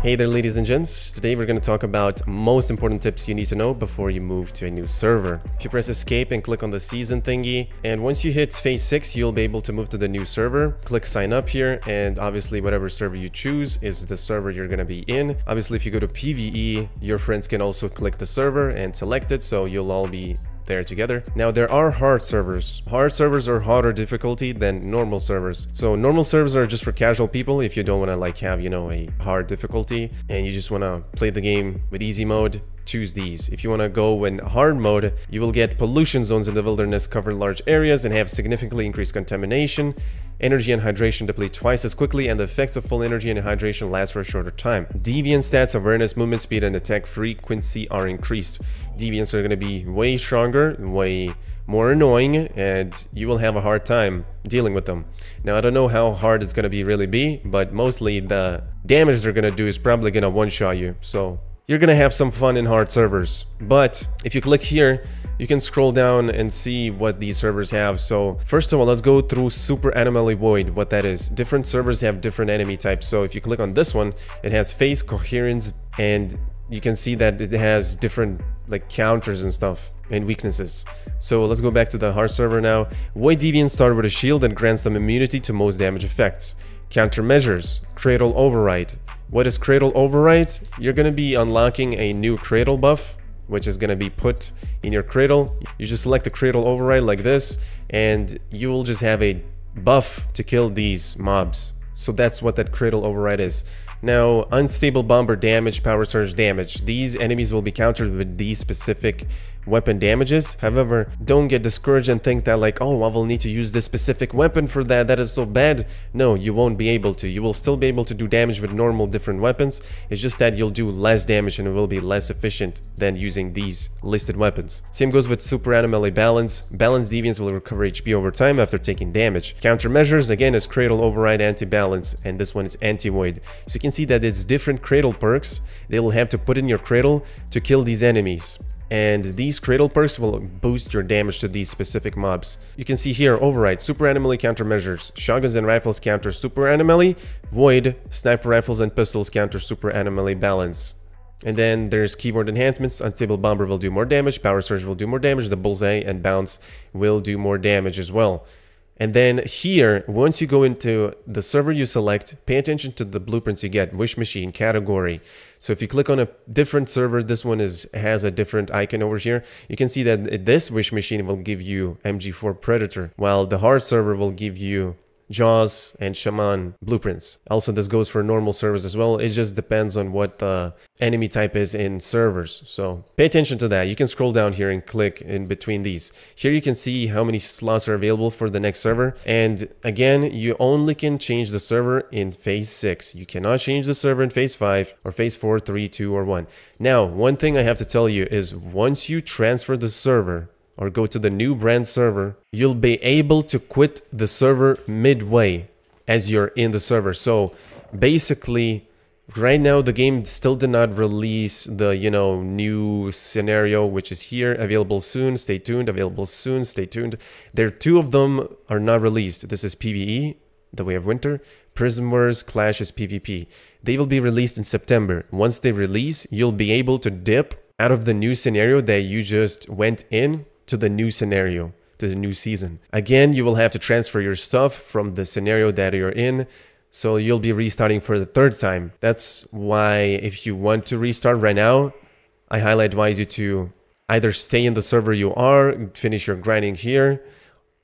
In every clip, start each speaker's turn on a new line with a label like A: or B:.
A: Hey there, ladies and gents. Today we're going to talk about most important tips you need to know before you move to a new server. If you press escape and click on the season thingy, and once you hit phase 6, you'll be able to move to the new server. Click sign up here, and obviously whatever server you choose is the server you're going to be in. Obviously, if you go to PvE, your friends can also click the server and select it, so you'll all be there together. Now there are hard servers. Hard servers are harder difficulty than normal servers. So normal servers are just for casual people if you don't want to have, a hard difficulty and you just want to play the game with easy mode. Choose these. If you want to go in hard mode, you will get pollution zones in the wilderness, cover large areas, and have significantly increased contamination. Energy and hydration deplete twice as quickly, and the effects of full energy and hydration last for a shorter time. Deviant stats, awareness, movement speed, and attack frequency are increased. Deviants are going to be way stronger, way more annoying, and you will have a hard time dealing with them. Now, I don't know how hard it's going to really be, but mostly the damage they're going to do is probably going to one-shot you. So you're going to have some fun in hard servers. But if you click here, you can scroll down and see what these servers have. So first of all, let's go through Super Anomaly Void, what that is. Different servers have different enemy types. So if you click on this one, it has phase, coherence, and you can see that it has different counters and stuff and weaknesses. So let's go back to the hard server now. Void Deviants start with a shield that grants them immunity to most damage effects. Countermeasures, Cradle Override. What is Cradle Override? You're going to be unlocking a new Cradle buff, which is going to be put in your Cradle. You just select the Cradle Override like this, and you will just have a buff to kill these mobs. So that's what that Cradle Override is. Now, Unstable Bomber damage, Power Surge damage. These enemies will be countered with these specific weapon damages. However, don't get discouraged and think that oh, I will need to use this specific weapon for that. That is so bad. No, you won't be able to. You will still be able to do damage with normal different weapons. It's just that you'll do less damage and it will be less efficient than using these listed weapons. Same goes with Super Anomaly Balance. Balance Deviants will recover HP over time after taking damage. Countermeasures, again, is Cradle Override, Anti-Balance, and this one is Anti-Void. So you can see that it's different Cradle perks they will have to put in your Cradle to kill these enemies. And these Cradle perks will boost your damage to these specific mobs. You can see here, Override, Super Anomaly Countermeasures. Shotguns and rifles counter Super Anomaly. Void, Sniper rifles and pistols counter Super Anomaly Balance. And then there's Keyword Enhancements. Unstable Bomber will do more damage. Power Surge will do more damage. The Bullseye and Bounce will do more damage as well. And then here, once you go into the server you select, pay attention to the blueprints you get. Wish Machine, category. So if you click on a different server, this one has a different icon over here. You can see that this Wish Machine will give you MG4 Predator, while the hard server will give you Jaws and Shaman blueprints. Also, this goes for normal servers as well. It just depends on what the enemy type is in servers. So pay attention to that. You can scroll down here and click in between these. Here you can see how many slots are available for the next server. And again, you only can change the server in phase 6. You cannot change the server in phase 5 or phase 4, 3, 2, or 1. Now, one thing I have to tell you is once you transfer the server or go to the new brand server, you'll be able to quit the server midway as you're in the server. So basically, right now the game still did not release the new scenario, which is here, available soon, stay tuned, available soon, stay tuned. There, 2 of them are not released. This is PvE, The Way of Winter. Prism Wars Clash is PvP. They will be released in September. Once they release, you'll be able to dip out of the new scenario that you just went in to the new scenario, to the new season. Again, you will have to transfer your stuff from the scenario that you're in, so you'll be restarting for the 3rd time. That's why if you want to restart right now, I highly advise you to either stay in the server you are, finish your grinding here,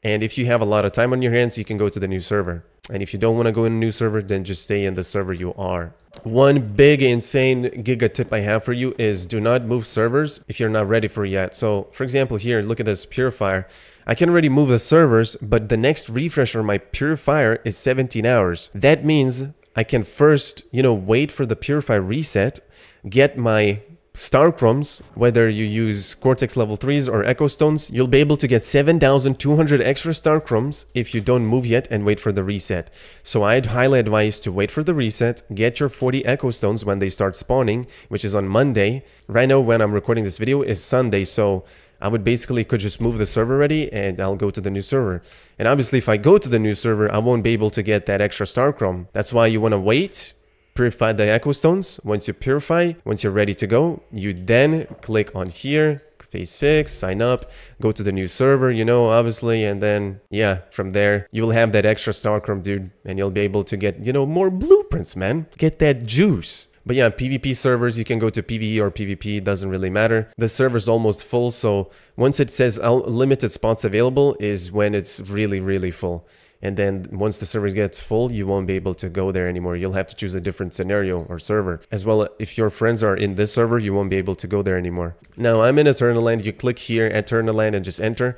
A: and if you have a lot of time on your hands, you can go to the new server. And if you don't want to go in a new server, then just stay in the server you are. One big, insane giga tip I have for you is do not move servers if you're not ready for it yet. So, for example, here, look at this Purifier. I can already move the servers, but the next refresh on my Purifier is 17 hours. That means I can first, wait for the Purifier reset, get my Star Crumbs, whether you use Cortex level 3s or Echo Stones, you'll be able to get 7,200 extra Star Crumbs if you don't move yet and wait for the reset. So I'd highly advise to wait for the reset, get your 40 Echo Stones when they start spawning, which is on Monday. Right now when I'm recording this video is Sunday, so I would basically could just move the server ready and I'll go to the new server. And obviously if I go to the new server, I won't be able to get that extra Star Crumb. That's why you want to wait, purify the echo stones. Once you purify, once you're ready to go, you then click on here, phase 6, sign up, go to the new server, you know, obviously, and then, yeah, from there, you will have that extra StarChrome, dude, and you'll be able to get, you know, more blueprints, man. Get that juice. But yeah, PvP servers, you can go to PvE or PvP, doesn't really matter. The server's almost full, so once it says limited spots available is when it's really, really full. And then once the server gets full, you won't be able to go there anymore. You'll have to choose a different scenario or server. As well, if your friends are in this server, you won't be able to go there anymore. Now, I'm in Eternal Land. You click here, Eternal Land, and just enter.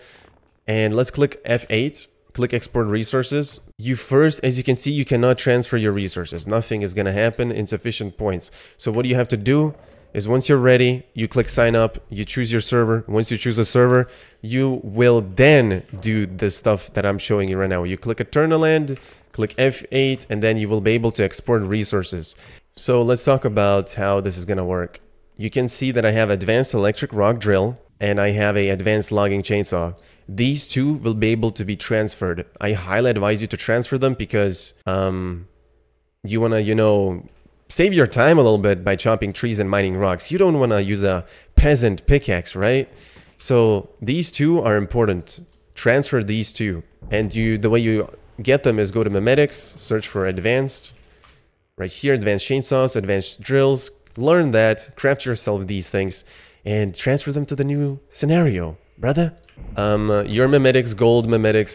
A: And let's click F8. Click Export Resources. You first, as you can see, you cannot transfer your resources. Nothing is going to happen. Insufficient points. So what you have to do is once you're ready, you click sign up, you choose your server. Once you choose a server, you will then do the stuff that I'm showing you right now. You click Eternal Land, click F8, and then you will be able to export resources. So let's talk about how this is going to work. You can see that I have Advanced Electric Rock Drill and I have a Advanced Logging Chainsaw. These two will be able to be transferred. I highly advise you to transfer them because you want to, you know, save your time a little bit by chopping trees and mining rocks. You don't want to use a peasant pickaxe, right? So these two are important. Transfer these two. And the way you get them is go to Memetics, search for advanced. Right here, advanced chainsaws, advanced drills. Learn that, craft yourself these things, and transfer them to the new scenario, brother. Your Memetics,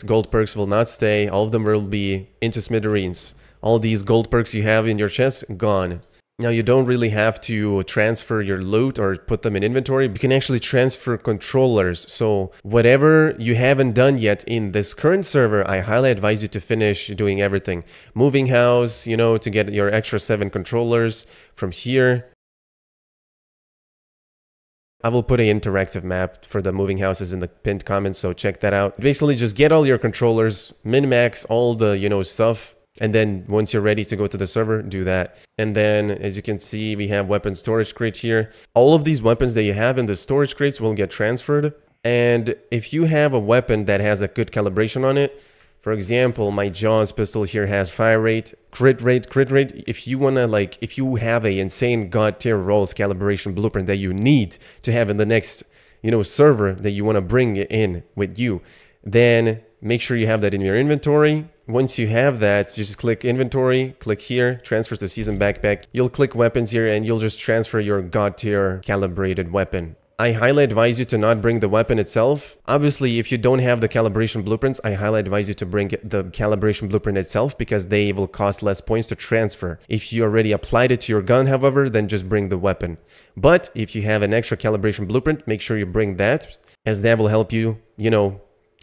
A: gold perks will not stay. All of them will be into smithereens. All these gold perks you have in your chest, gone. Now, you don't really have to transfer your loot or put them in inventory. You can actually transfer controllers. So whatever you haven't done yet in this current server, I highly advise you to finish doing everything. Moving house, you know, to get your extra 7 controllers from here. I will put an interactive map for the moving houses in the pinned comments, so check that out. Basically, just get all your controllers, min-max all the, you know, stuff. And then once you're ready to go to the server, do that. And then, as you can see, we have weapon storage crate here. All of these weapons that you have in the storage crates will get transferred. And if you have a weapon that has a good calibration on it, for example, my Jaws pistol here has fire rate, crit rate. If you wanna, like, if you have a insane god tier rolls calibration blueprint that you need to have in the next, you know, server that you wanna bring in with you, then make sure you have that in your inventory. Once you have that, you just click inventory, click here, transfers to season backpack. You'll click weapons here and you'll just transfer your god tier calibrated weapon. I highly advise you to not bring the weapon itself. Obviously, if you don't have the calibration blueprints, I highly advise you to bring the calibration blueprint itself because they will cost less points to transfer. If you already applied it to your gun, however, then just bring the weapon. But if you have an extra calibration blueprint, make sure you bring that, as that will help you, you know,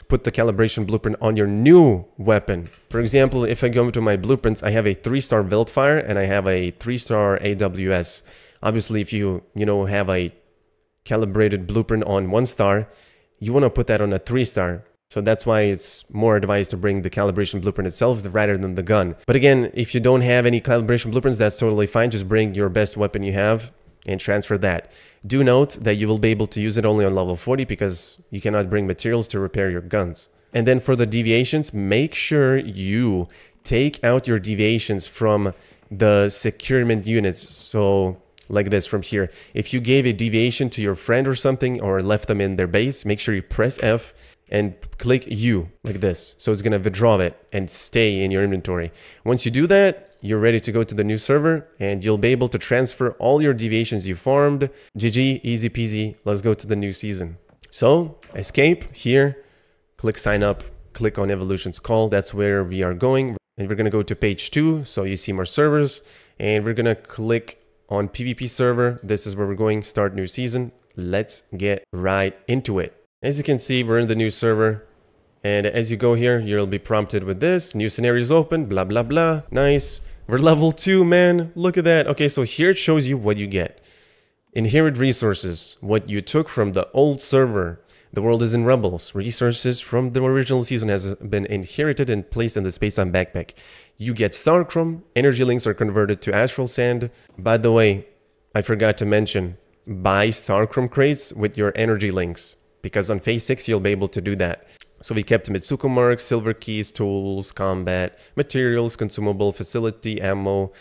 A: put the calibration blueprint on your new weapon. For example, if I go to my blueprints, I have a 3-star Wildfire and I have a 3-star AWS. Obviously, if you know, have a calibrated blueprint on 1-star, you want to put that on a 3-star. So that's why it's more advised to bring the calibration blueprint itself rather than the gun. But again, if you don't have any calibration blueprints, that's totally fine. Just bring your best weapon you have and transfer that. Do note that you will be able to use it only on level 40 because you cannot bring materials to repair your guns. And then for the deviations, make sure you take out your deviations from the securement units. So like this from here. If you gave a deviation to your friend or something or left them in their base, make sure you press F and click U like this. So it's going to withdraw it and stay in your inventory. Once you do that, you're ready to go to the new server and you'll be able to transfer all your deviations you farmed. GG, easy peasy. Let's go to the new season. So escape here, click sign up, click on Evolution's Call. That's where we are going. And we're going to go to page 2. So you see more servers and we're going to click on PvP server. This is where we're going, start new season. Let's get right into it. As you can see, we're in the new server. And as you go here, you'll be prompted with this. New scenarios open, blah, blah, blah. Nice. We're level 2, man. Look at that. Okay, so here it shows you what you get. Inherit resources, what you took from the old server. The world is in Rebels. Resources from the original season has been inherited and placed in the space-time backpack. You get StarChrome. Energy links are converted to Astral Sand. By the way, I forgot to mention, buy StarChrome crates with your energy links, because on phase 6 you'll be able to do that. So we kept Mitsuko marks, silver keys, tools, combat, materials, consumable, facility, ammo,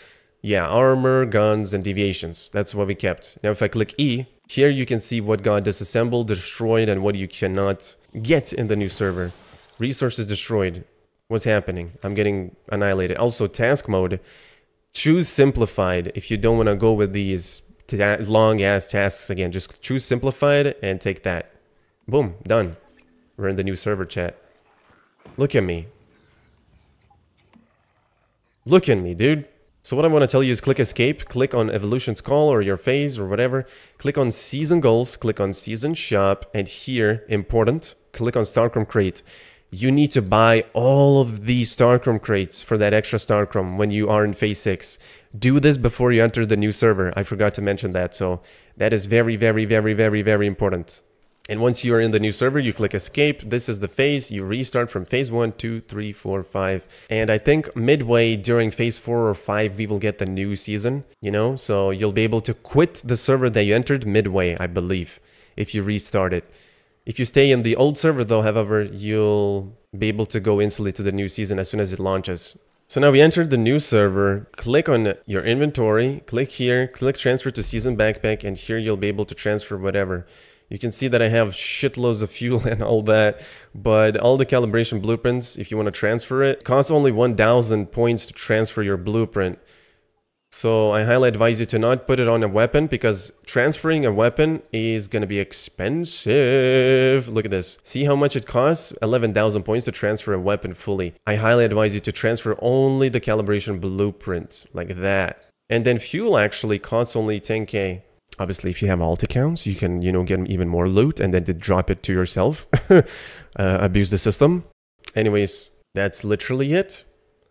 A: Yeah, armor, guns, and deviations. That's what we kept. Now if I click E, here you can see what got disassembled, destroyed, and what you cannot get in the new server. Resources destroyed. What's happening? I'm getting annihilated. Also, task mode. Choose simplified if you don't want to go with these long-ass tasks again. Just choose simplified and take that. Boom, done. We're in the new server, chat. Look at me. Look at me, dude. So what I want to tell you is click escape, click on evolution's call or your phase or whatever, click on season goals, click on season shop, and here, important, click on Starchrome crate. You need to buy all of these Starchrome crates for that extra Starchrome when you are in phase 6. Do this before you enter the new server. I forgot to mention that, so that is very, very, very, very, very important. And once you are in the new server, you click escape. This is the phase. You restart from phase 1, 2, 3, 4, 5. And I think midway during phase 4 or 5, we will get the new season, you know? So you'll be able to quit the server that you entered midway, I believe, if you restart it. If you stay in the old server though, however, you'll be able to go instantly to the new season as soon as it launches. So now we entered the new server, click on your inventory, click here, click transfer to season backpack, and here you'll be able to transfer whatever. You can see that I have shitloads of fuel and all that, but all the calibration blueprints, if you want to transfer it, costs only 1,000 points to transfer your blueprint. So I highly advise you to not put it on a weapon because transferring a weapon is going to be expensive. Look at this. See how much it costs? 11,000 points to transfer a weapon fully. I highly advise you to transfer only the calibration blueprint like that. And then fuel actually costs only 10k. Obviously, if you have alt accounts, you can, get even more loot and then drop it to yourself. Abuse the system. Anyways, that's literally it.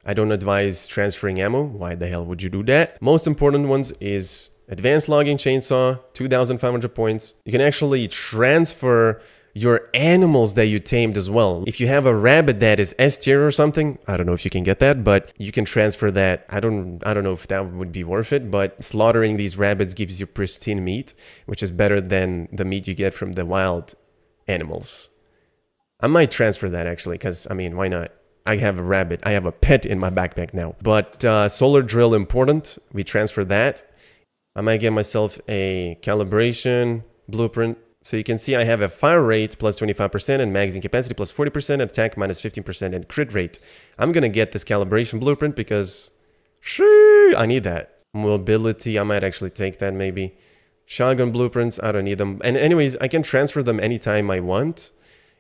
A: I don't advise transferring ammo. Why the hell would you do that? Most important ones is advanced logging chainsaw, 2,500 points. You can actually transfer your animals that you tamed as well. If you have a rabbit that is S tier or something, I don't know if you can get that, but you can transfer that. I don't know if that would be worth it, but slaughtering these rabbits gives you pristine meat, which is better than the meat you get from the wild animals. I might transfer that actually, because I mean, why not? I have a rabbit. I have a pet in my backpack now. But solar drill important. We transfer that. I might get myself a calibration blueprint. So you can see I have a fire rate plus 25% and magazine capacity plus 40%, attack minus 15% and crit rate. I'm going to get this calibration blueprint because I need that. Mobility, I might actually take that maybe. Shotgun blueprints, I don't need them. And anyways, I can transfer them anytime I want.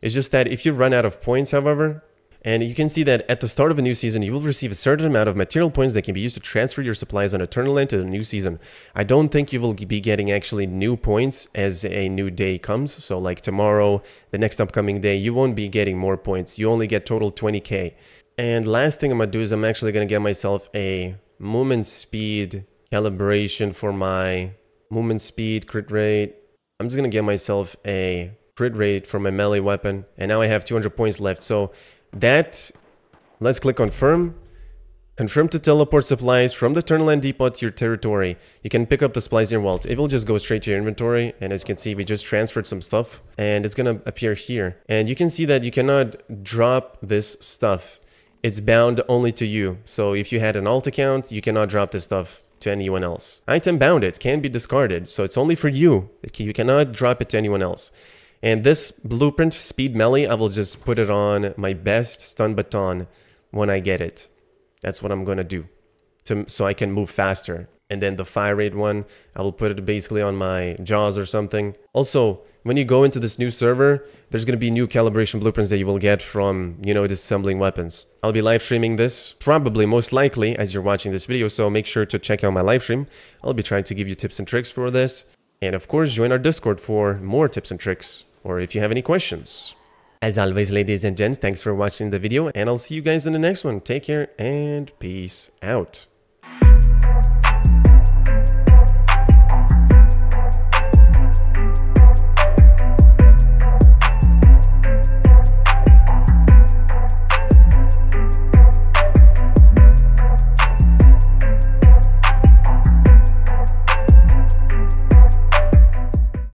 A: It's just that if you run out of points, however, and you can see that at the start of a new season, you will receive a certain amount of material points that can be used to transfer your supplies on Eternal Land to the new season. I don't think you will be getting actually new points as a new day comes. So like tomorrow, the next upcoming day, you won't be getting more points. You only get total 20k. And last thing I'm going to do is I'm actually going to get myself a movement speed calibration for my movement speed, crit rate. I'm just going to get myself a crit rate for my melee weapon. And now I have 200 points left. So that, let's click confirm. Confirm to teleport supplies from the Eternal Land Depot to your territory. You can pick up the supplies in your wallet. It will just go straight to your inventory. And as you can see, we just transferred some stuff. And it's going to appear here. And you can see that you cannot drop this stuff. It's bound only to you. So if you had an alt account, you cannot drop this stuff to anyone else. Item bounded, can be discarded. So it's only for you. You cannot drop it to anyone else. And this blueprint, speed melee, I will just put it on my best stun baton when I get it. That's what I'm going to do so I can move faster. And then the fire rate one, I will put it basically on my jaws or something. Also, when you go into this new server, there's going to be new calibration blueprints that you will get from, disassembling weapons. I'll be live streaming this, probably most likely as you're watching this video. So make sure to check out my live stream. I'll be trying to give you tips and tricks for this. And of course, join our Discord for more tips and tricks, or if you have any questions. As always, ladies and gents, thanks for watching the video, and I'll see you guys in the next one. Take care, and peace out.